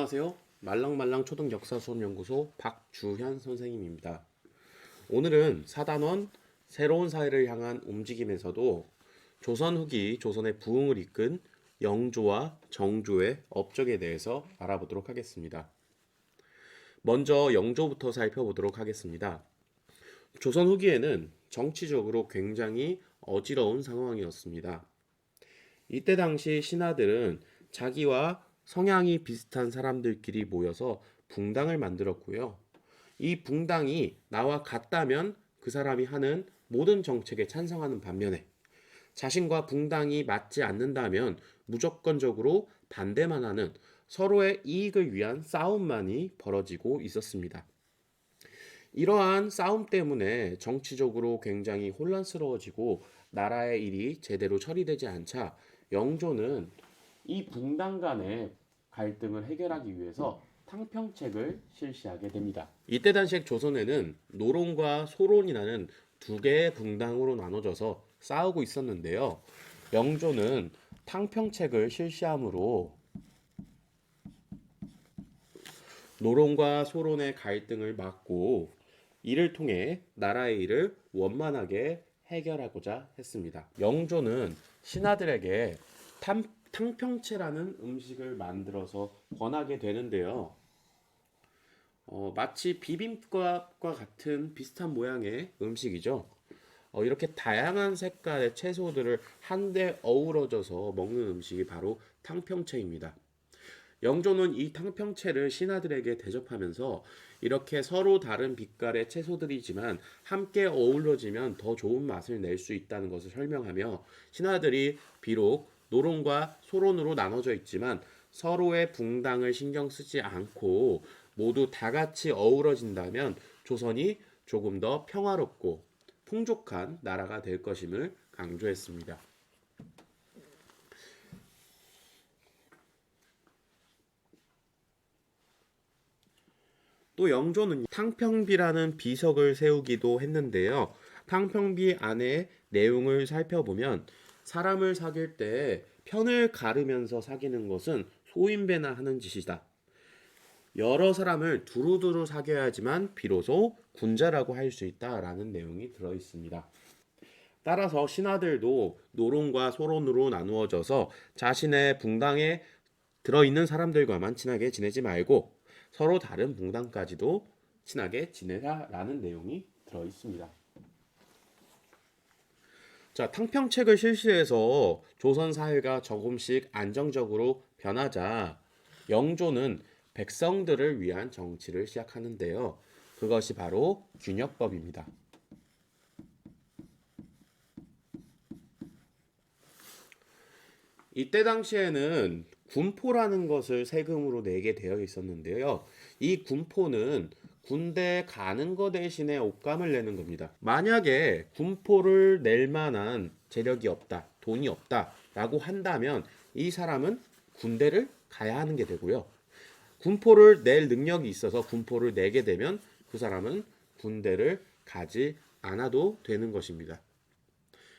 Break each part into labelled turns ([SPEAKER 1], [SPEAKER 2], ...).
[SPEAKER 1] 안녕하세요. 말랑말랑 초등역사수업연구소 박주현 선생님입니다. 오늘은 사단원 새로운 사회를 향한 움직임에서도 조선 후기 조선의 부흥을 이끈 영조와 정조의 업적에 대해서 알아보도록 하겠습니다. 먼저 영조부터 살펴보도록 하겠습니다. 조선 후기에는 정치적으로 굉장히 어지러운 상황이었습니다. 이때 당시 신하들은 자기와 성향이 비슷한 사람들끼리 모여서 붕당을 만들었고요. 이 붕당이 나와 같다면 그 사람이 하는 모든 정책에 찬성하는 반면에 자신과 붕당이 맞지 않는다면 무조건적으로 반대만 하는 서로의 이익을 위한 싸움만이 벌어지고 있었습니다. 이러한 싸움 때문에 정치적으로 굉장히 혼란스러워지고 나라의 일이 제대로 처리되지 않자 영조는 이 붕당 간의 갈등을 해결하기 위해서 탕평책을 실시하게 됩니다. 이때 당시 조선에는 노론과 소론이라는 두 개의 붕당으로 나눠져서 싸우고 있었는데요. 영조는 탕평책을 실시함으로 노론과 소론의 갈등을 막고 이를 통해 나라의 일을 원만하게 해결하고자 했습니다. 영조는 신하들에게 탕평채라는 음식을 만들어서 권하게 되는데요. 마치 비빔밥과 같은 비슷한 모양의 음식이죠. 이렇게 다양한 색깔의 채소들을 한데 어우러져서 먹는 음식이 바로 탕평채입니다. 영조는 이 탕평채를 신하들에게 대접하면서 이렇게 서로 다른 빛깔의 채소들이지만 함께 어우러지면 더 좋은 맛을 낼 수 있다는 것을 설명하며 신하들이 비록 노론과 소론으로 나눠져 있지만 서로의 붕당을 신경 쓰지 않고 모두 다 같이 어우러진다면 조선이 조금 더 평화롭고 풍족한 나라가 될 것임을 강조했습니다. 또 영조는 탕평비라는 비석을 세우기도 했는데요. 탕평비 안에 내용을 살펴보면 사람을 사귈 때 편을 가르면서 사귀는 것은 소인배나 하는 짓이다. 여러 사람을 두루두루 사귀어야지만 비로소 군자라고 할 수 있다라는 내용이 들어 있습니다. 따라서 신하들도 노론과 소론으로 나누어져서 자신의 붕당에 들어있는 사람들과만 친하게 지내지 말고 서로 다른 붕당까지도 친하게 지내라라는 내용이 들어 있습니다. 자, 탕평책을 실시해서 조선 사회가 조금씩 안정적으로 변하자 영조는 백성들을 위한 정치를 시작하는데요. 그것이 바로 균역법입니다. 이때 당시에는 군포라는 것을 세금으로 내게 되어 있었는데요. 이 군포는 군대에 가는 것 대신에 옷감을 내는 겁니다. 만약에 군포를 낼 만한 재력이 없다, 돈이 없다라고 한다면 이 사람은 군대를 가야 하는 게 되고요. 군포를 낼 능력이 있어서 군포를 내게 되면 그 사람은 군대를 가지 않아도 되는 것입니다.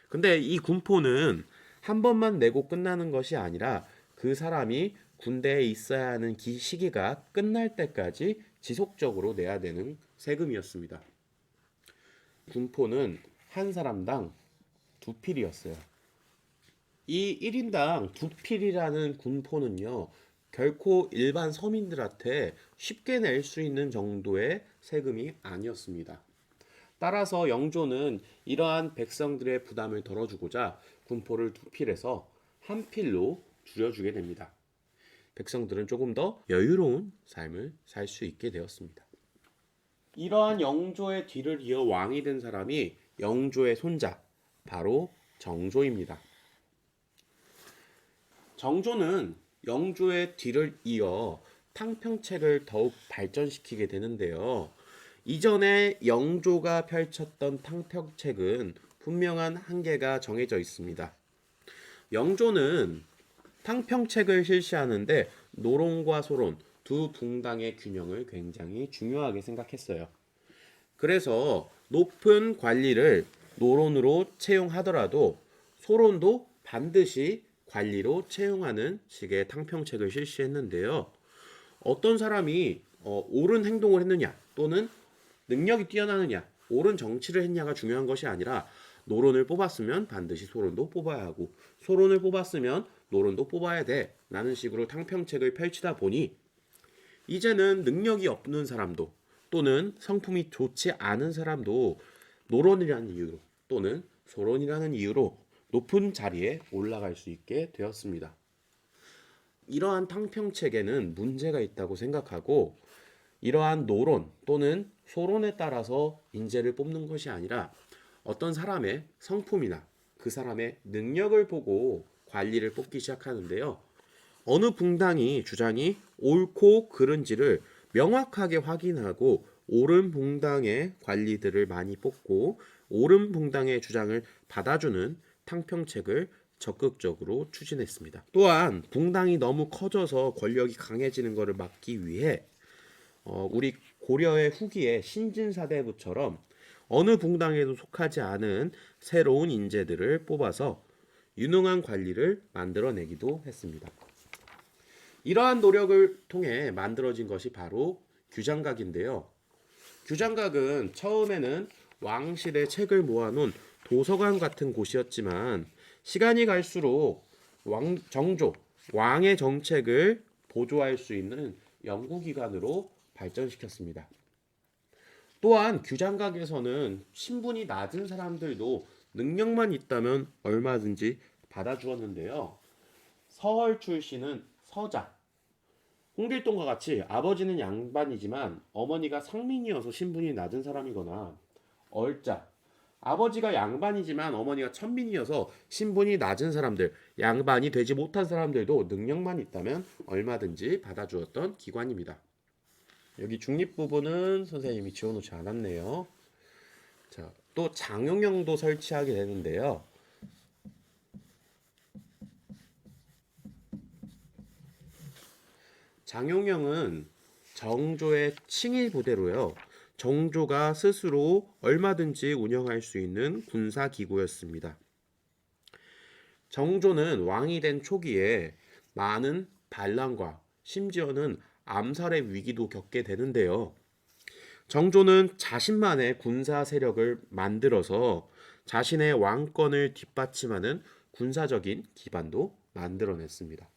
[SPEAKER 1] 근데 이 군포는 한 번만 내고 끝나는 것이 아니라 그 사람이 군대에 있어야 하는 시기가 끝날 때까지 지속적으로 내야 되는 세금이었습니다. 군포는 한 사람당 2필이었어요. 이 1인당 2필이라는 군포는요, 결코 일반 서민들한테 쉽게 낼 수 있는 정도의 세금이 아니었습니다. 따라서 영조는 이러한 백성들의 부담을 덜어주고자 군포를 2필에서 1필로 줄여주게 됩니다. 백성들은 조금 더 여유로운 삶을 살 수 있게 되었습니다. 이러한 영조의 뒤를 이어 왕이 된 사람이 영조의 손자, 바로 정조입니다. 정조는 영조의 뒤를 이어 탕평책을 더욱 발전시키게 되는데요. 이전에 영조가 펼쳤던 탕평책은 분명한 한계가 정해져 있습니다. 영조는 탕평책을 실시하는데 노론과 소론 두 붕당의 균형을 굉장히 중요하게 생각했어요. 그래서 높은 관리를 노론으로 채용하더라도 소론도 반드시 관리로 채용하는 식의 탕평책을 실시했는데요. 어떤 사람이 옳은 행동을 했느냐 또는 능력이 뛰어나느냐 옳은 정치를 했냐가 중요한 것이 아니라 노론을 뽑았으면 반드시 소론도 뽑아야 하고 소론을 뽑았으면 노론도 뽑아야 돼 라는 식으로 탕평책을 펼치다 보니 이제는 능력이 없는 사람도 또는 성품이 좋지 않은 사람도 노론이라는 이유로 또는 소론이라는 이유로 높은 자리에 올라갈 수 있게 되었습니다. 이러한 탕평책에는 문제가 있다고 생각하고 이러한 노론 또는 소론에 따라서 인재를 뽑는 것이 아니라 어떤 사람의 성품이나 그 사람의 능력을 보고 관리를 뽑기 시작하는데요. 어느 붕당이 주장이 옳고 그른지를 명확하게 확인하고 옳은 붕당의 관리들을 많이 뽑고 옳은 붕당의 주장을 받아주는 탕평책을 적극적으로 추진했습니다. 또한 붕당이 너무 커져서 권력이 강해지는 것을 막기 위해 우리 고려의 후기의 신진사대부처럼 어느 붕당에도 속하지 않은 새로운 인재들을 뽑아서 유능한 관리를 만들어내기도 했습니다. 이러한 노력을 통해 만들어진 것이 바로 규장각인데요. 규장각은 처음에는 왕실의 책을 모아놓은 도서관 같은 곳이었지만 시간이 갈수록 정조, 왕의 정책을 보조할 수 있는 연구기관으로 발전시켰습니다. 또한 규장각에서는 신분이 낮은 사람들도 능력만 있다면 얼마든지 받아주었는데요. 서헐 출신은 서자, 홍길동과 같이 아버지는 양반이지만 어머니가 상민이어서 신분이 낮은 사람이거나 얼자, 아버지가 양반이지만 어머니가 천민이어서 신분이 낮은 사람들, 양반이 되지 못한 사람들도 능력만 있다면 얼마든지 받아주었던 기관입니다. 여기 중립 부분은 선생님이 지워놓지 않았네요. 자, 또 장용영도 설치하게 되는데요. 장용영은 정조의 칭일 부대로요. 정조가 스스로 얼마든지 운영할 수 있는 군사 기구였습니다. 정조는 왕이 된 초기에 많은 반란과 심지어는 암살의 위기도 겪게 되는데요. 정조는 자신만의 군사 세력을 만들어서 자신의 왕권을 뒷받침하는 군사적인 기반도 만들어냈습니다.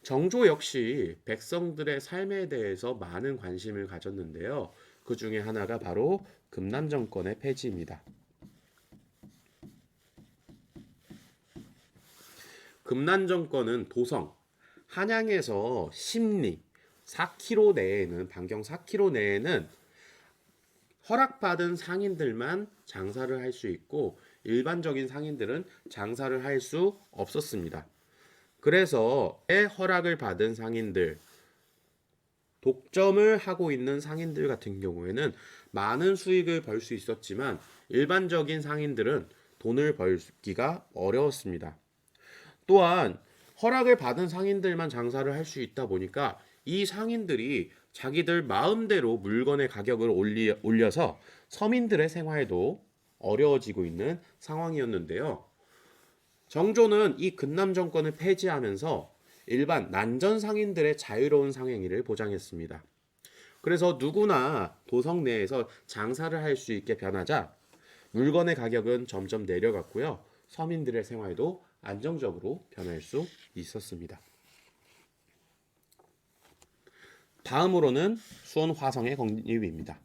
[SPEAKER 1] 정조 역시 백성들의 삶에 대해서 많은 관심을 가졌는데요. 그 중에 하나가 바로 금난정권의 폐지입니다. 금난정권은 도성, 한양에서 심리 4km 내에는 반경 4km 내에는 허락받은 상인들만 장사를 할 수 있고 일반적인 상인들은 장사를 할 수 없었습니다. 그래서 허락을 받은 상인들, 독점을 하고 있는 상인들 같은 경우에는 많은 수익을 벌 수 있었지만 일반적인 상인들은 돈을 벌기가 어려웠습니다. 또한 허락을 받은 상인들만 장사를 할 수 있다 보니까 이 상인들이 자기들 마음대로 물건의 가격을 올려서 서민들의 생활도 어려워지고 있는 상황이었는데요. 정조는 이 근남 정권을 폐지하면서 일반 난전 상인들의 자유로운 상행위를 보장했습니다. 그래서 누구나 도성 내에서 장사를 할 수 있게 변하자 물건의 가격은 점점 내려갔고요. 서민들의 생활도 안정적으로 변할 수 있었습니다. 다음으로는 수원 화성의 건립입니다.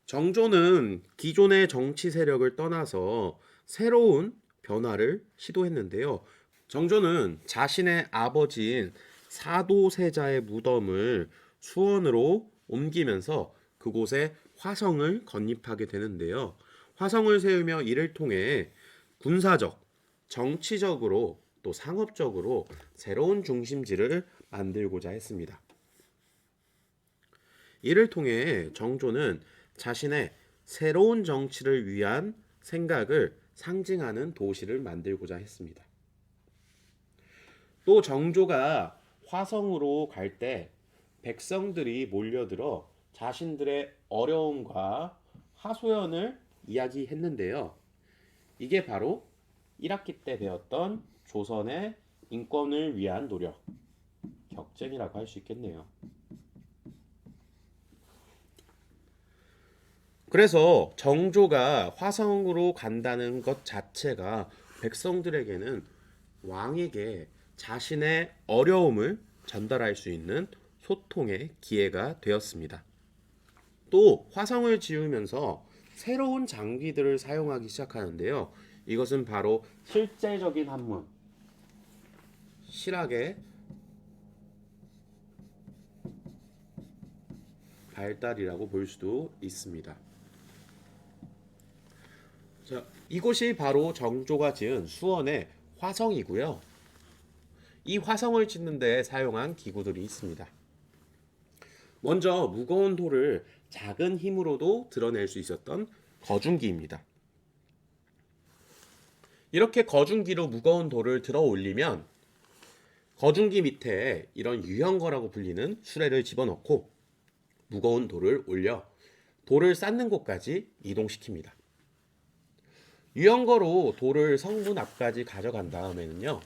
[SPEAKER 1] 정조는 기존의 정치 세력을 떠나서 새로운 변화를 시도했는데요. 정조는 자신의 아버지인 사도세자의 무덤을 수원으로 옮기면서 그곳에 화성을 건립하게 되는데요. 화성을 세우며 이를 통해 군사적, 정치적으로 또 상업적으로 새로운 중심지를 만들고자 했습니다. 이를 통해 정조는 자신의 새로운 정치를 위한 생각을 상징하는 도시를 만들고자 했습니다. 또 정조가 화성으로 갈 때 백성들이 몰려들어 자신들의 어려움과 하소연을 이야기했는데요. 이게 바로 1학기 때 배웠던 조선의 인권을 위한 노력, 격쟁이라고 할 수 있겠네요. 그래서 정조가 화성으로 간다는 것 자체가 백성들에게는 왕에게 자신의 어려움을 전달할 수 있는 소통의 기회가 되었습니다. 또 화성을 지으면서 새로운 장비들을 사용하기 시작하는데요. 이것은 바로 실제적인 한문, 실학의 발달이라고 볼 수도 있습니다. 자, 이곳이 바로 정조가 지은 수원의 화성이고요. 이 화성을 짓는 데 사용한 기구들이 있습니다. 먼저 무거운 돌을 작은 힘으로도 드러낼 수 있었던 거중기입니다. 이렇게 거중기로 무거운 돌을 들어 올리면 거중기 밑에 이런 유형거라고 불리는 수레를 집어넣고 무거운 돌을 올려 돌을 쌓는 곳까지 이동시킵니다. 유형거로 돌을 성문 앞까지 가져간 다음에는요,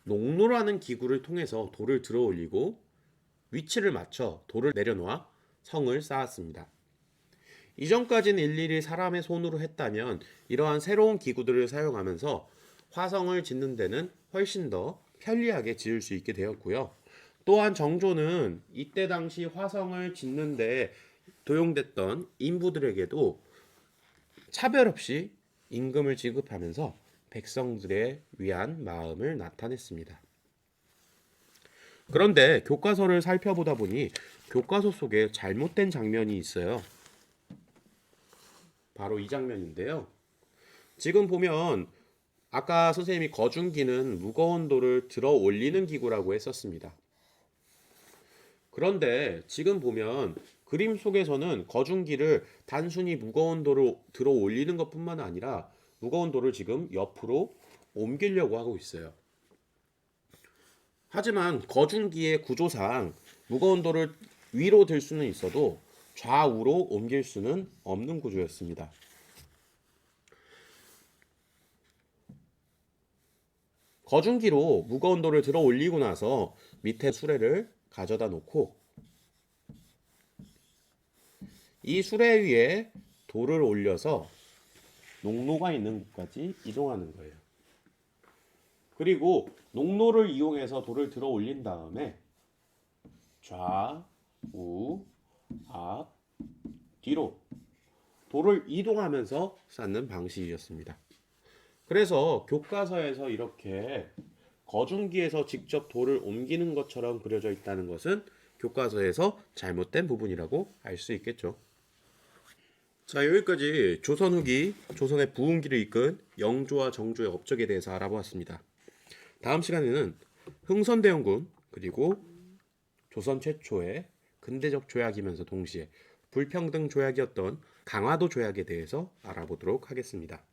[SPEAKER 1] 농로라는 기구를 통해서 돌을 들어 올리고 위치를 맞춰 돌을 내려놓아 성을 쌓았습니다. 이전까지는 일일이 사람의 손으로 했다면 이러한 새로운 기구들을 사용하면서 화성을 짓는 데는 훨씬 더 편리하게 지을 수 있게 되었고요. 또한 정조는 이때 당시 화성을 짓는 데 도용됐던 인부들에게도 차별 없이 임금을 지급하면서 백성들에 위한 마음을 나타냈습니다. 그런데 교과서를 살펴보다 보니 교과서 속에 잘못된 장면이 있어요. 바로 이 장면인데요. 지금 보면 아까 선생님이 거중기는 무거운 돌을 들어 올리는 기구라고 했었습니다. 그런데 지금 보면 그림 속에서는 거중기를 단순히 무거운 돌을 들어 올리는 것뿐만 아니라 무거운 돌을 지금 옆으로 옮기려고 하고 있어요. 하지만 거중기의 구조상 무거운 돌을 위로 들 수는 있어도 좌우로 옮길 수는 없는 구조였습니다. 거중기로 무거운 돌을 들어 올리고 나서 밑에 수레를 가져다 놓고 이 수레 위에 돌을 올려서 농로가 있는 곳까지 이동하는 거예요. 그리고 농로를 이용해서 돌을 들어 올린 다음에 좌, 우, 앞, 뒤로 돌을 이동하면서 쌓는 방식이었습니다. 그래서 교과서에서 이렇게 거중기에서 직접 돌을 옮기는 것처럼 그려져 있다는 것은 교과서에서 잘못된 부분이라고 알 수 있겠죠. 자, 여기까지 조선 후기, 조선의 부흥기를 이끈 영조와 정조의 업적에 대해서 알아보았습니다. 다음 시간에는 흥선대원군 그리고 조선 최초의 근대적 조약이면서 동시에 불평등 조약이었던 강화도 조약에 대해서 알아보도록 하겠습니다.